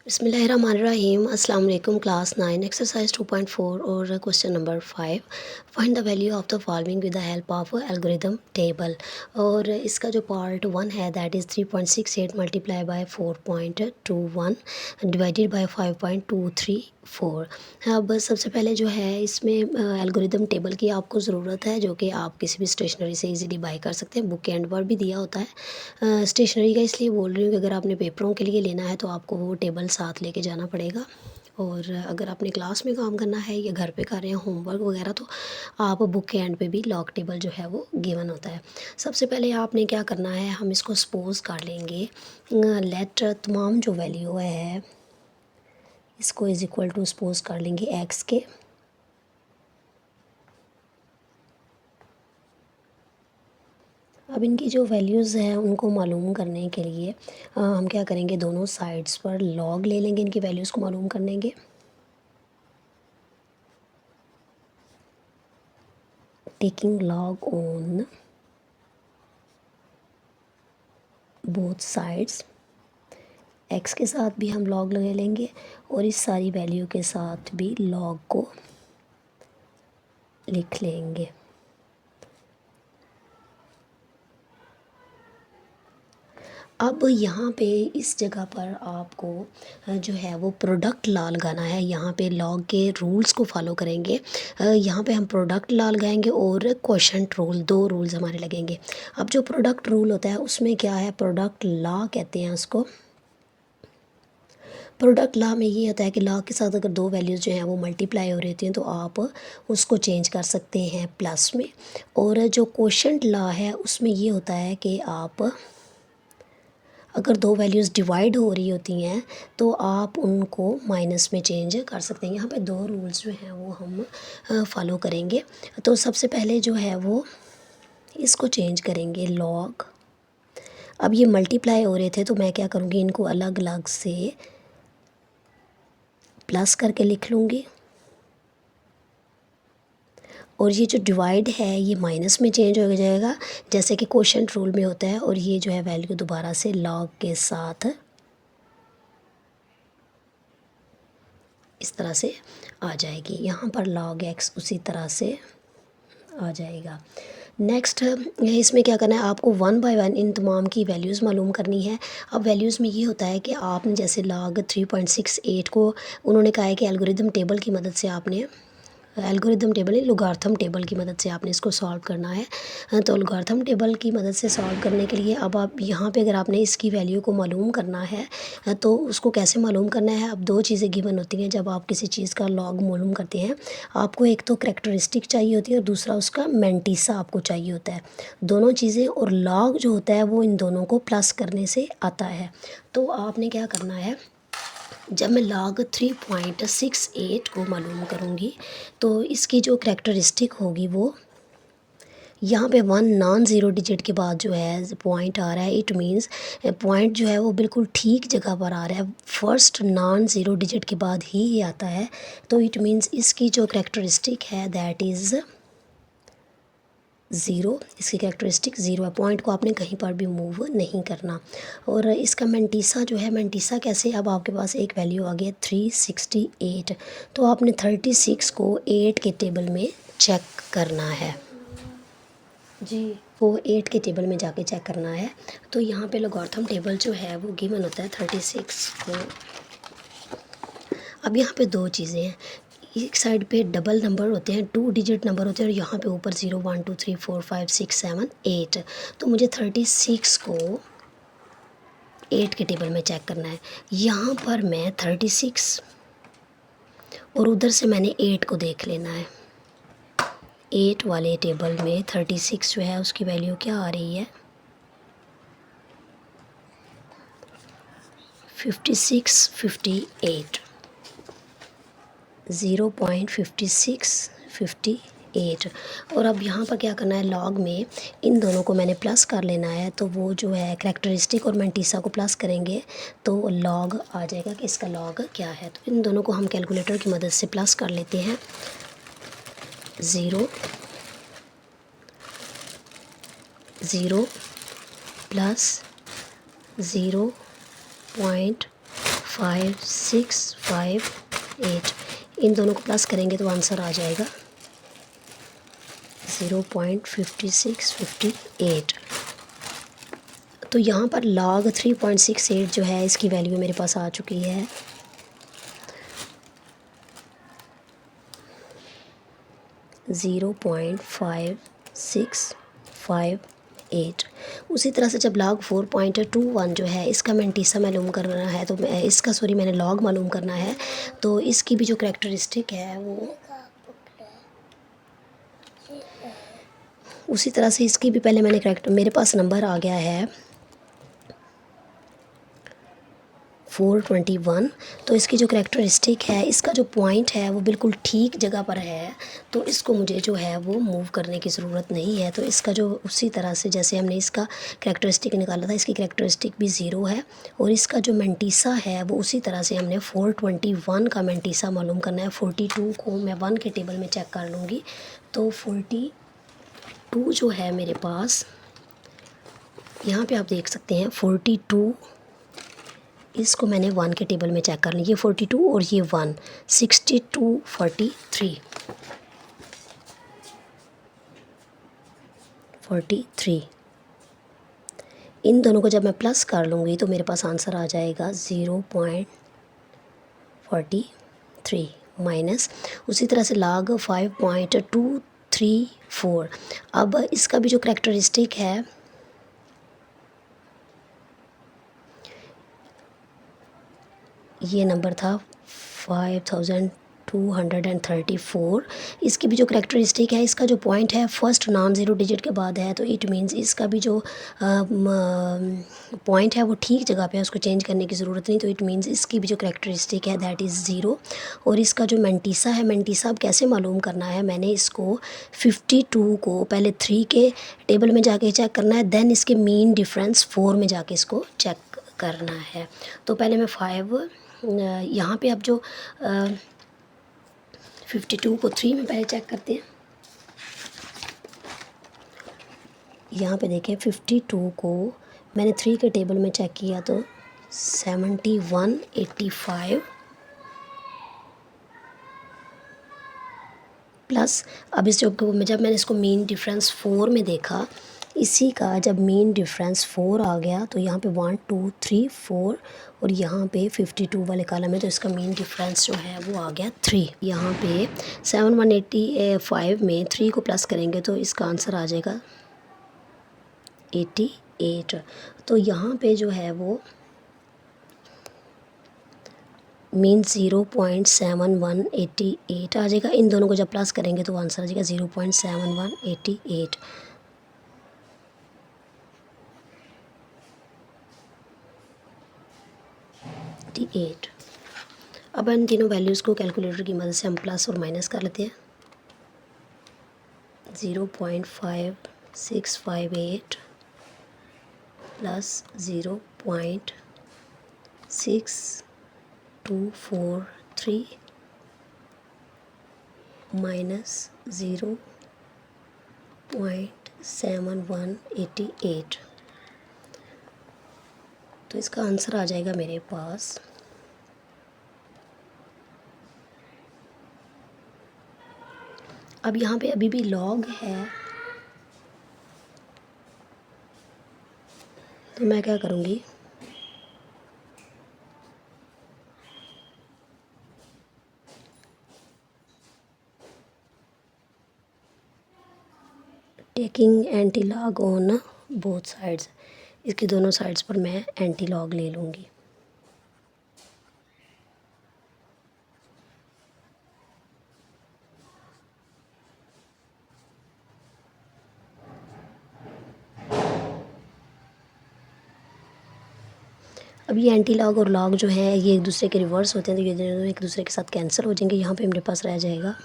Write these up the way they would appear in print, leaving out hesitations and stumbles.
बिस्मिल्लाहिर्रहमानिर्रहीम अस्सलाम वालेकुम। क्लास 9 एक्सरसाइज 2.4 और question number 5, find the value of the following with the help of algorithm table. और इसका जो पार्ट 1 है that is 3.68 multiply by 4.21 divided by 5.234। अब सबसे पहले जो है इसमें एल्गोरिदम टेबल की आपको ज़रूरत है, जो कि आप किसी भी स्टेशनरी से इजीली बाय कर सकते हैं। बुक के एंड पर भी दिया होता है। स्टेशनरी का इसलिए बोल रही हूँ कि अगर आपने पेपरों के लिए लेना है तो आपको वो टेबल साथ लेके जाना पड़ेगा। और अगर आपने क्लास में काम करना है या घर पे कर रहे हैं होमवर्क वगैरह, तो आप बुक के एंड पे भी लॉग टेबल जो है वो गिवन होता है। सबसे पहले आपने क्या करना है, हम इसको सपोज कर लेंगे लेट तमाम जो वैल्यू है इसको इज़ इक्वल टू सपोज कर लेंगे एक्स के। अब इनकी जो वैल्यूज़ हैं उनको मालूम करने के लिए हम क्या करेंगे, दोनों साइड्स पर लॉग ले लेंगे इनकी वैल्यूज़ को मालूम करने के। Taking log on both sides, x के साथ भी हम लॉग लगा लेंगे और इस सारी वैल्यू के साथ भी लॉग को लिख लेंगे। अब यहाँ पे इस जगह पर आपको जो है वो प्रोडक्ट ला लगाना है। यहाँ पे लॉग के रूल्स को फॉलो करेंगे। यहाँ पे हम प्रोडक्ट ला लगाएंगे और क्वोशंट रूल, दो रूल्स हमारे लगेंगे। अब जो प्रोडक्ट रूल होता है उसमें क्या है, प्रोडक्ट ला कहते हैं उसको। प्रोडक्ट ला में ये होता है कि ला के साथ अगर दो वैल्यूज़ जो हैं वो मल्टीप्लाई हो रही होती हैं तो आप उसको चेंज कर सकते हैं प्लस में। और जो क्वोशंट ला है उसमें ये होता है कि आप अगर दो वैल्यूज़ डिवाइड हो रही होती हैं तो आप उनको माइनस में चेंज कर सकते हैं। यहाँ पे दो रूल्स जो हैं वो हम फॉलो करेंगे। तो सबसे पहले जो है वो इसको चेंज करेंगे लॉग। अब ये मल्टीप्लाई हो रहे थे तो मैं क्या करूँगी, इनको अलग अलग से प्लस करके लिख लूँगी और ये जो डिवाइड है ये माइनस में चेंज हो जाएगा जैसे कि क्वोशंट रूल में होता है। और ये जो है वैल्यू दोबारा से लॉग के साथ इस तरह से आ जाएगी। यहाँ पर log x उसी तरह से आ जाएगा। नेक्स्ट इसमें क्या करना है, आपको वन बाय वन इन तमाम की वैल्यूज़ मालूम करनी है। अब वैल्यूज़ में ये होता है कि आपने जैसे log 3.68 को उन्होंने कहा है कि एल्गोरिदम टेबल की मदद से आपने एल्गोरिदम टेबल लोगार्थम टेबल की मदद से आपने इसको सॉल्व करना है। तो लोगार्थम टेबल की मदद से सॉल्व करने के लिए अब आप यहाँ पे अगर आपने इसकी वैल्यू को मालूम करना है तो उसको कैसे मालूम करना है। अब दो चीज़ें गिवन होती हैं जब आप किसी चीज़ का लॉग मालूम करते हैं। आपको एक तो करैक्टरिस्टिक चाहिए होती है और दूसरा उसका मैंटीसा आपको चाहिए होता है, दोनों चीज़ें। और लॉग जो होता है वो इन दोनों को प्लस करने से आता है। तो आपने क्या करना है, जब मैं log 3.68 को मालूम करूँगी तो इसकी जो करैक्टरिस्टिक होगी वो यहाँ पे वन नॉन ज़ीरो डिजिट के बाद जो है पॉइंट आ रहा है, इट मीन्स पॉइंट जो है वो बिल्कुल ठीक जगह पर आ रहा है। फर्स्ट नॉन ज़ीरो डिजिट के बाद ही ये आता है। तो इट मीन्स इसकी जो करैक्टरिस्टिक है दैट इज़ ज़ीरो। इसकी कैरेक्टरिस्टिक ज़ीरो है, पॉइंट को आपने कहीं पर भी मूव नहीं करना। और इसका मैंटीसा जो है, मैंटीसा कैसे, अब आपके पास एक वैल्यू आ गई 368, तो आपने 36 को 8 के टेबल में चेक करना है जी। वो 8 के टेबल में जाके चेक करना है। तो यहाँ पे लोगार्थम टेबल जो है वो गिवन होता है 36 को। अब यहाँ पे दो चीज़ें हैं, एक साइड पे डबल नंबर होते हैं, 2 डिजिट नंबर होते हैं, और यहाँ पे ऊपर 0 1 2 3 4 5 6 7 8। तो मुझे 36 को 8 के टेबल में चेक करना है। यहाँ पर मैं 36 और उधर से मैंने 8 को देख लेना है। 8 वाले टेबल में 36 जो है उसकी वैल्यू क्या आ रही है, 56 58, 0.5658। और अब यहाँ पर क्या करना है, लॉग में इन दोनों को मैंने प्लस कर लेना है। तो वो जो है करैक्टरिस्टिक और मैंटीसा को प्लस करेंगे तो लॉग आ जाएगा कि इसका लॉग क्या है। तो इन दोनों को हम कैलकुलेटर की मदद से प्लस कर लेते हैं। 0 0 प्लस 0.5658 0.5658। इन दोनों को प्लस करेंगे तो आंसर आ जाएगा 0.5658। तो यहाँ पर log 3.68 जो है इसकी वैल्यू मेरे पास आ चुकी है 0.5658। उसी तरह से जब log 4.21 जो है इसका मैंटीसा मालूम करना है तो मैंने log मालूम करना है, तो इसकी भी जो करैक्टरिस्टिक है वो उसी तरह से इसकी भी पहले मेरे पास नंबर आ गया है 421। तो इसकी जो करैक्टरिस्टिक है, इसका जो पॉइंट है वो बिल्कुल ठीक जगह पर है, तो इसको मुझे जो है वो मूव करने की ज़रूरत नहीं है। तो इसका जो उसी तरह से जैसे हमने इसका करैक्टरिस्टिक निकाला था, इसकी करैक्टरिस्टिक भी ज़ीरो है। और इसका जो मैंटीसा है वो उसी तरह से हमने 421 का मैंटीसा मालूम करना है। 42 को मैं 1 के टेबल में चेक कर लूँगी, तो 42 जो है मेरे पास, यहाँ पे आप देख सकते हैं 42, इसको मैंने 1 के टेबल में चेक कर लिया। ये 42 और ये 1, 62 43। इन दोनों को जब मैं प्लस कर लूँगी तो मेरे पास आंसर आ जाएगा 0.43 माइनस उसी तरह से log 5.234। अब इसका भी जो करैक्टरिस्टिक है, ये नंबर था 5234। इसकी भी जो करैक्टरिस्टिक है, इसका जो पॉइंट है फर्स्ट नॉन ज़ीरो डिजिट के बाद है, तो इट मीन्स इसका भी जो पॉइंट है वो ठीक जगह पे है, उसको चेंज करने की ज़रूरत नहीं। तो इट मीन्स इसकी भी जो करैक्टरिस्टिक है दैट इज़ ज़ीरो। और इसका जो मैंटीसा है, मैंटीसा अब कैसे मालूम करना है, मैंने इसको 52 को पहले 3 के टेबल में जाके चेक करना है, देन इसके मीन डिफरेंस 4 में जाके इसको चेक करना है। तो पहले मैं 5 यहाँ पे अब जो 52 को 3 में पहले चेक करते हैं। यहाँ पे देखें 52 को मैंने 3 के टेबल में चेक किया तो 7185 प्लस, अब जब मैंने इसको मीन डिफरेंस 4 में देखा, इसी का जब मीन डिफरेंस 4 आ गया तो यहाँ पे 1 2 3 4 और यहाँ पे 52 वाले कॉलम में, तो इसका मीन डिफरेंस जो है वो आ गया 3। यहाँ पे 7185 में 3 को प्लस करेंगे तो इसका आंसर आ जाएगा 88। तो यहाँ पे जो है वो मीन 0.7188 आ जाएगा। इन दोनों को जब प्लस करेंगे तो आंसर आ जाएगा 0.7188। अब इन तीनों वैल्यूज़ को कैलकुलेटर की मदद से हम प्लस और माइनस कर लेते हैं। 0.5658 प्लस 0.6243 माइनस 0.7188। तो इसका आंसर आ जाएगा मेरे पास अब यहाँ पे अभी भी लॉग है, तो मैं क्या करूँगी, taking anti log on both sides, इसकी दोनों साइड्स पर मैं एंटी लॉग ले लूँगी। अब ये एंटी लॉग और लॉग जो है ये एक दूसरे के रिवर्स होते हैं, तो ये दोनों एक दूसरे के साथ कैंसिल हो जाएंगे। यहाँ पे मेरे पास रह जाएगा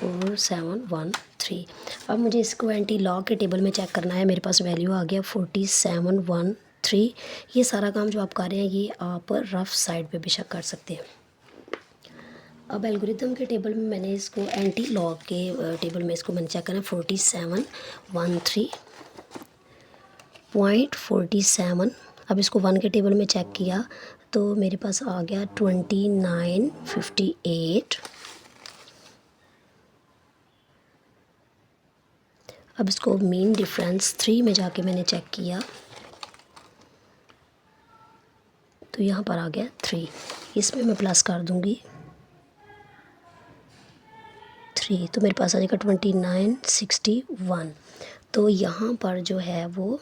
4713। अब मुझे इसको एंटी लॉग के टेबल में चेक करना है। मेरे पास वैल्यू आ गया 4713। ये सारा काम जो आप कर रहे हैं ये आप रफ़ साइड पे बेशक कर सकते हैं। अब एल्गोरिथम के टेबल में मैंने इसको एंटी लॉग के टेबल में इसको मैंने चेक करना है 4713। 0.47। अब इसको 1 के टेबल में चेक किया तो मेरे पास आ गया 2958। अब इसको मीन डिफरेंस 3 में जाके मैंने चेक किया तो यहाँ पर आ गया 3। इसमें मैं प्लस कर दूँगी 3 तो मेरे पास आ जाएगा 2961। तो यहाँ पर जो है वो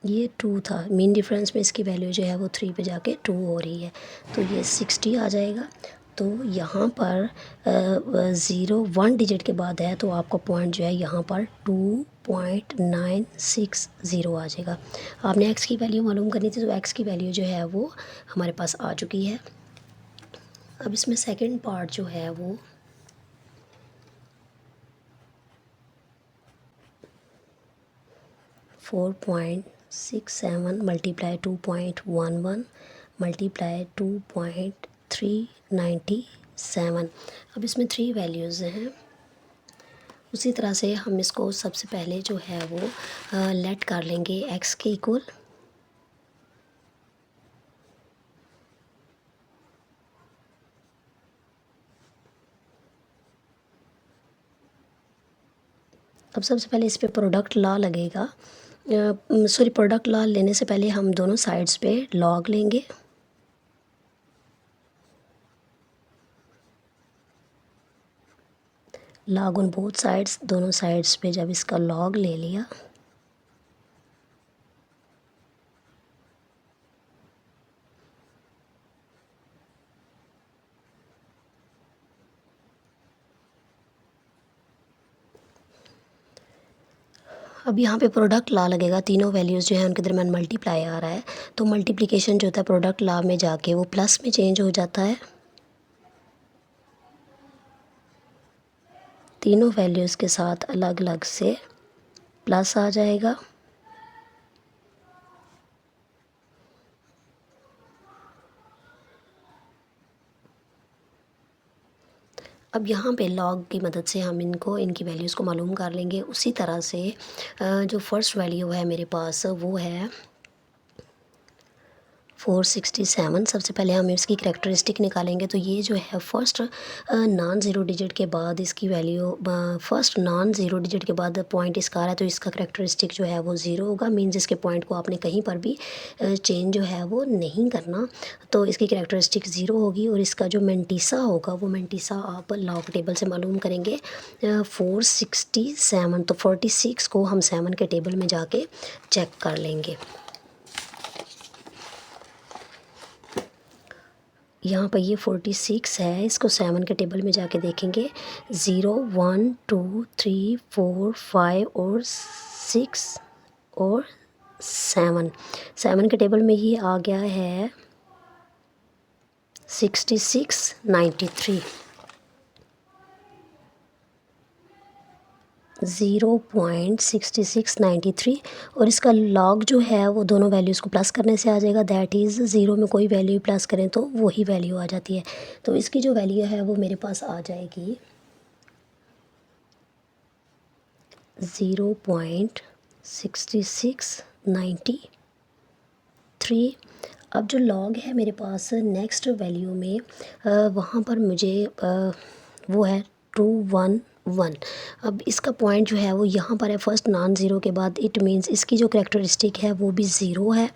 ये 2 था। मीन डिफरेंस में इसकी वैल्यू जो है वो 3 पे जाके 2 हो रही है तो ये 60 आ जाएगा। तो यहाँ पर 0 1 डिजिट के बाद है तो आपका पॉइंट जो है यहाँ पर 2.960 आ जाएगा। आपने एक्स की वैल्यू मालूम करनी थी तो एक्स की वैल्यू जो है वो हमारे पास आ चुकी है। अब इसमें सेकंड पार्ट जो है वो 4.67 मल्टीप्लाई 2.11 मल्टीप्लाई 2.397। अब इसमें 3 वैल्यूज़ हैं। उसी तरह से हम इसको सबसे पहले जो है वो लेट कर लेंगे एक्स के इक्वल। अब सबसे पहले इस पे प्रोडक्ट लॉ लगेगा। सॉरी, प्रोडक्ट लॉ लेने से पहले हम दोनों साइड्स पे लॉग लेंगे। लॉग ऑन बोथ साइड्स, दोनों साइड्स पे जब इसका लॉग ले लिया अब यहाँ पे प्रोडक्ट लॉ लगेगा। तीनों वैल्यूज़ जो है उनके दरमियान मल्टीप्लाई आ रहा है तो मल्टीप्लिकेशन जो होता है प्रोडक्ट लॉ में जाके वो प्लस में चेंज हो जाता है। तीनों वैल्यूज़ के साथ अलग अलग से प्लस आ जाएगा। अब यहाँ पे लॉग की मदद से हम इनकी वैल्यूज़ को मालूम कर लेंगे। उसी तरह से जो फर्स्ट वैल्यू है मेरे पास वो है 467। सबसे पहले हम इसकी करैक्टरिस्टिक निकालेंगे तो ये जो है फर्स्ट नॉन ज़ीरो डिजिट के बाद इसकी value first non zero digit के बाद पॉइंट इसका आ रहा है तो इसका करैक्टरिस्टिक जो है वो ज़ीरो होगा। मीन्स इसके पॉइंट को आपने कहीं पर भी चेंज जो है वो नहीं करना तो इसकी करैक्टरिस्टिक ज़ीरो होगी। और इसका जो मेंटिसा होगा वो मेंटिसा आप लॉग टेबल से मालूम करेंगे 467। तो 46 को हम 7 के टेबल में जाके चेक कर लेंगे। यहाँ पर ये 46 है, इसको 7 के टेबल में जाके देखेंगे 0 1 2 3 4 5 और 6 और 7 के टेबल में ये आ गया है 6693। 0.6693 और इसका लॉग जो है वो दोनों वैल्यूज़ को प्लस करने से आ जाएगा। दैट इज़ 0 में कोई वैल्यू प्लस करें तो वही वैल्यू आ जाती है। तो इसकी जो वैल्यू है वो मेरे पास आ जाएगी 0.6693। अब जो लॉग है मेरे पास नेक्स्ट वैल्यू में वहाँ पर मुझे वो है 211। अब इसका पॉइंट जो है वो यहाँ पर है फर्स्ट नॉन ज़ीरो के बाद। इट मीन्स इसकी जो करैक्टरिस्टिक है वो भी ज़ीरो है।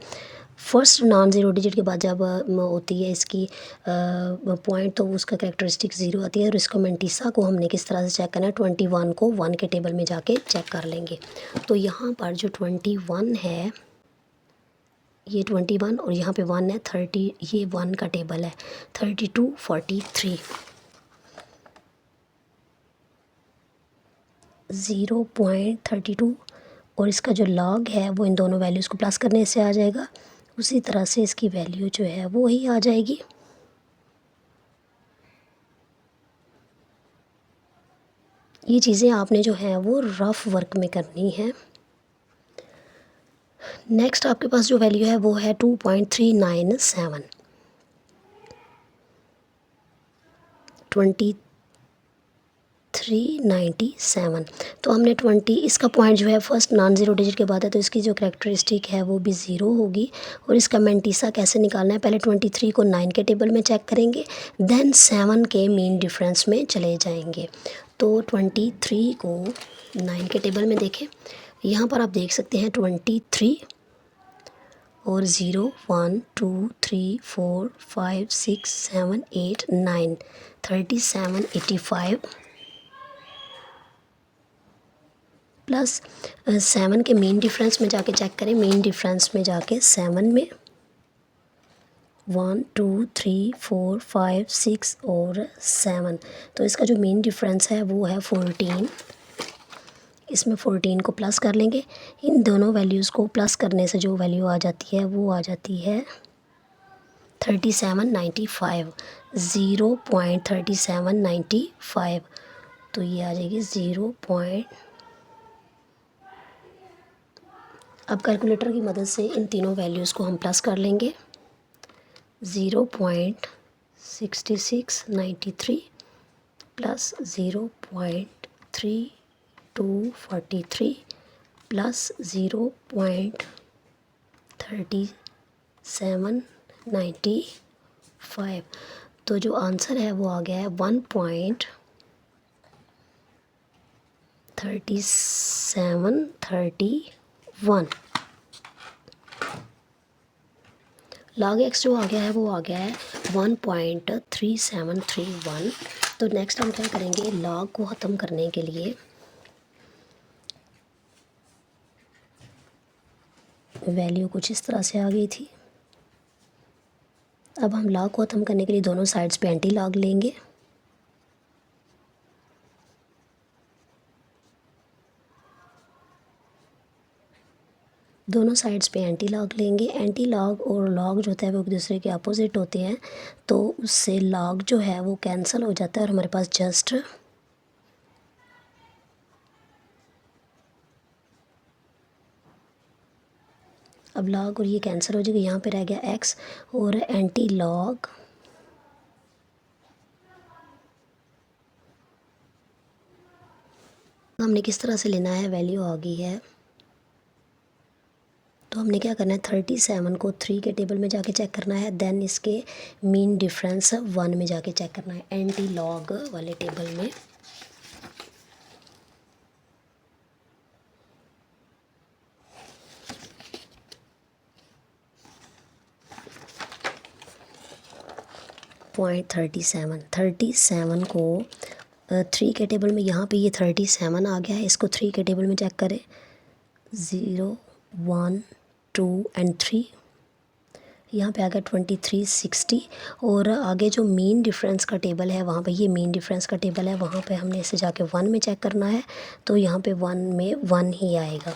फर्स्ट नॉन ज़ीरो डिजिट के बाद जब होती है इसकी पॉइंट तो उसका करैक्टरिस्टिक ज़ीरो आती है। और इसको मेंटिसा को हमने किस तरह से चेक करना है 21 को 1 के टेबल में जाके चेक कर लेंगे। तो यहाँ पर जो 21 है ये 21 और यहाँ पे 1 है 30, ये 1 का टेबल है 32 43 0.32 और इसका जो लॉग है वो इन दोनों वैल्यूज़ को प्लस करने से आ जाएगा। उसी तरह से इसकी वैल्यू जो है वो ही आ जाएगी। ये चीज़ें आपने जो है वो रफ़ वर्क में करनी है। नेक्स्ट आपके पास जो वैल्यू है वो है 2.397, 2397। तो हमने 20, इसका पॉइंट जो है फर्स्ट नॉन ज़ीरो डिजिट के बाद है, तो इसकी जो करेक्टरिस्टिक है वो भी ज़ीरो होगी। और इसका मैंटीसा कैसे निकालना है, पहले 23 को 9 के टेबल में चेक करेंगे, देन 7 के मीन डिफरेंस में चले जाएंगे। तो 23 को 9 के टेबल में देखें, यहाँ पर आप देख सकते हैं 23 और 0 1 2 3 4 5 6 7 8 9 37 85 प्लस 7 के मीन डिफरेंस में जाके चेक करें। मीन डिफरेंस में जाके 7 में 1 2 3 4 5 6 और 7, तो इसका जो मीन डिफरेंस है वो है 14। इसमें 14 को प्लस कर लेंगे, इन दोनों वैल्यूज़ को प्लस करने से जो वैल्यू आ जाती है वो आ जाती है 3795, 0.3795। तो ये आ जाएगी 0. अब कैलकुलेटर की मदद से इन तीनों वैल्यूज़ को हम प्लस कर लेंगे। 0.6693 प्लस 0.3243 प्लस 0.3795। तो जो आंसर है वो आ गया है 1.3731। log x जो आ गया है वो आ गया है 1.3731। तो नेक्स्ट हम क्या करेंगे, log को ख़त्म करने के लिए वैल्यू कुछ इस तरह से आ गई थी। अब हम log को ख़त्म करने के लिए दोनों साइड्स पे एंटी log लेंगे। दोनों साइड्स पे एंटी लॉग लेंगे। एंटी लॉग और लॉग जो होता है वो एक दूसरे के अपोजिट होते हैं, तो उससे लॉग जो है वो कैंसिल हो जाता है और हमारे पास जस्ट अब लॉग और ये कैंसिल हो जाएगा। यहाँ पे रह गया x और एंटी लॉग हमने किस तरह से लेना है, वैल्यू आ गई है। तो हमने क्या करना है, 37 को 3 के टेबल में जाके चेक करना है, देन इसके मीन डिफरेंस 1 में जाके चेक करना है एंटी लॉग वाले टेबल में। पॉइंट 37 को 3 के टेबल में, यहाँ पे ये 37 आ गया है, इसको 3 के टेबल में चेक करें, 0 1 2 एंड 3, यहाँ पे आ गया 2360। और आगे जो मीन डिफरेंस का टेबल है वहाँ पे, ये मीन डिफरेंस का टेबल है, वहाँ पे हमने इसे जाके 1 में चेक करना है, तो यहाँ पे 1 में 1 ही आएगा।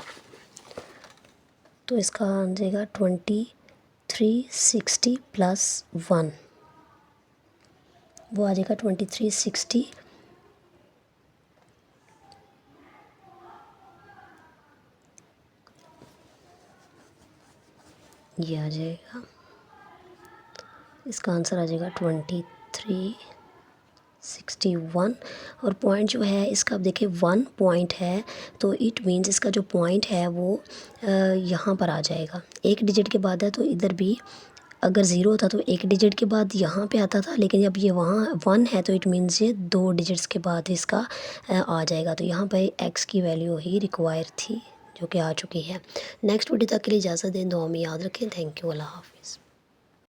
तो इसका आ जाएगा 2360 प्लस 1, वो आ जाएगा 2360। ये आ जाएगा, इसका आंसर आ जाएगा 2361। और पॉइंट जो है इसका, अब देखिए 1 पॉइंट है, तो इट मीन्स इसका जो पॉइंट है वो यहाँ पर आ जाएगा। एक डिजिट के बाद है, तो इधर भी अगर 0 होता तो एक डिजिट के बाद यहाँ पे आता था, लेकिन अब ये वहाँ 1 है, तो इट मीन्स ये 2 डिजिट्स के बाद इसका आ जाएगा। तो यहाँ पर x की वैल्यू ही रिक्वायर थी, जो कि आ चुकी है। नेक्स्ट वीडियो तक के लिए इजाज़त दें, दुआ में याद रखें। थैंक यू, अल्लाह हाफिज़।